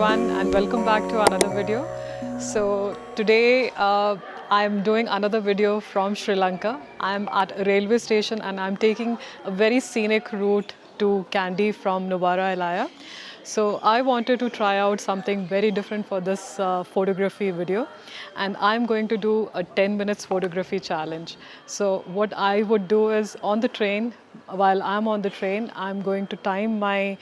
everyone, and welcome back to another video. So today I'm doing another video from Sri Lanka. I'm at a railway station and I'm taking a very scenic route to Kandy from Nuwara Eliya. So I wanted to try out something very different for this photography video, and I'm going to do a 10 minutes photography challenge. So what I would do is on the train, while I'm on the train, I'm going to time my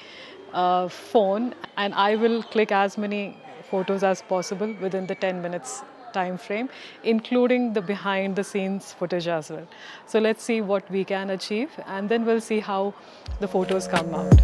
phone and I will click as many photos as possible within the 10 minutes time frame, including the behind the scenes footage as well. So let's see what we can achieve, and then we'll see how the photos come out.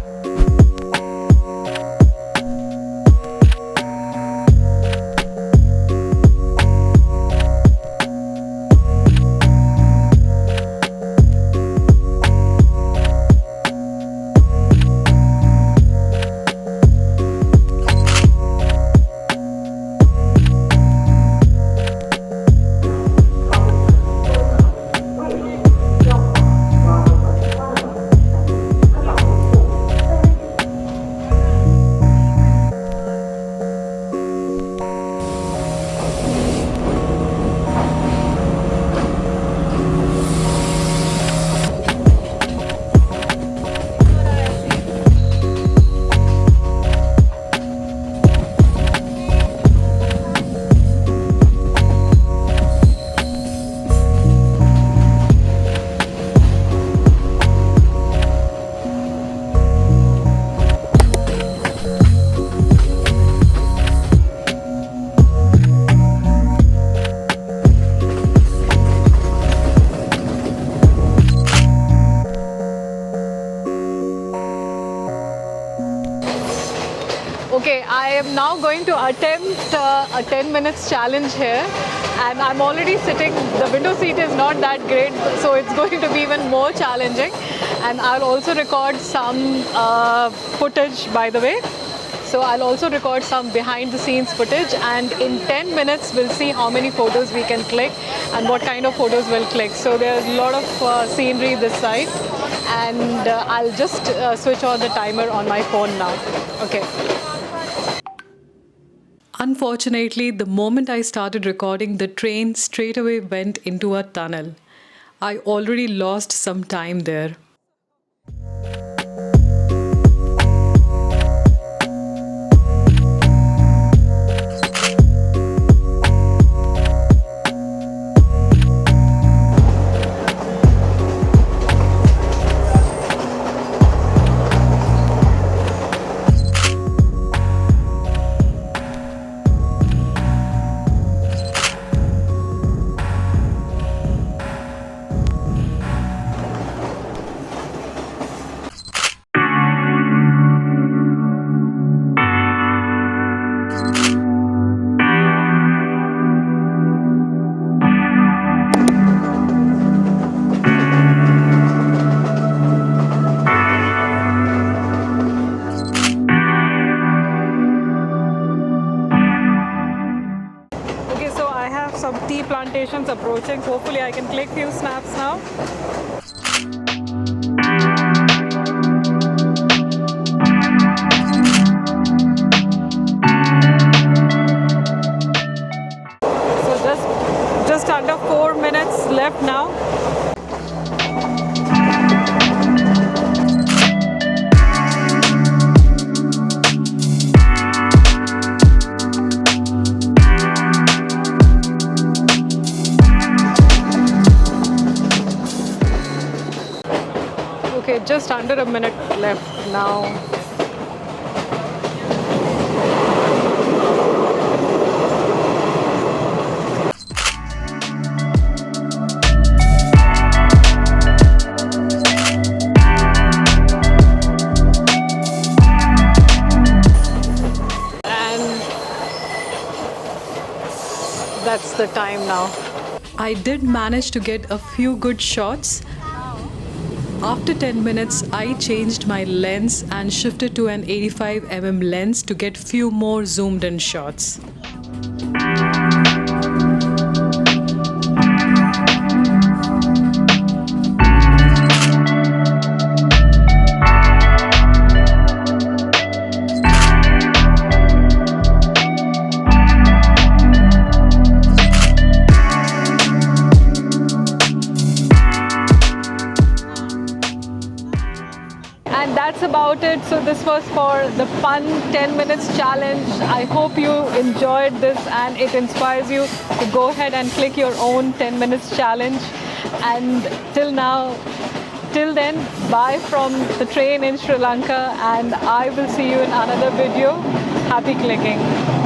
Okay, I am now going to attempt a 10 minutes challenge here, and I'm already sitting, the window seat is not that great, so it's going to be even more challenging. And I'll also record some footage, by the way. So I'll also record some behind the scenes footage, and in 10 minutes we'll see how many photos we can click and what kind of photos we'll click. So there's a lot of scenery this side, and I'll just switch on the timer on my phone now. Okay. Unfortunately, the moment I started recording, the train straight away went into a tunnel. I already lost some time there. Some tea plantations approaching. Hopefully I can click few snaps now. So just under 4 minutes left now. Okay, just under a minute left now. And that's the time now. I did manage to get a few good shots. After 10 minutes, I changed my lens and shifted to an 85mm lens to get few more zoomed in shots. And that's about it. So this was for the fun 10 minutes challenge. I hope you enjoyed this and it inspires you to go ahead and click your own 10 minutes challenge. And till then, bye from the train in Sri Lanka, and I will see you in another video. Happy clicking.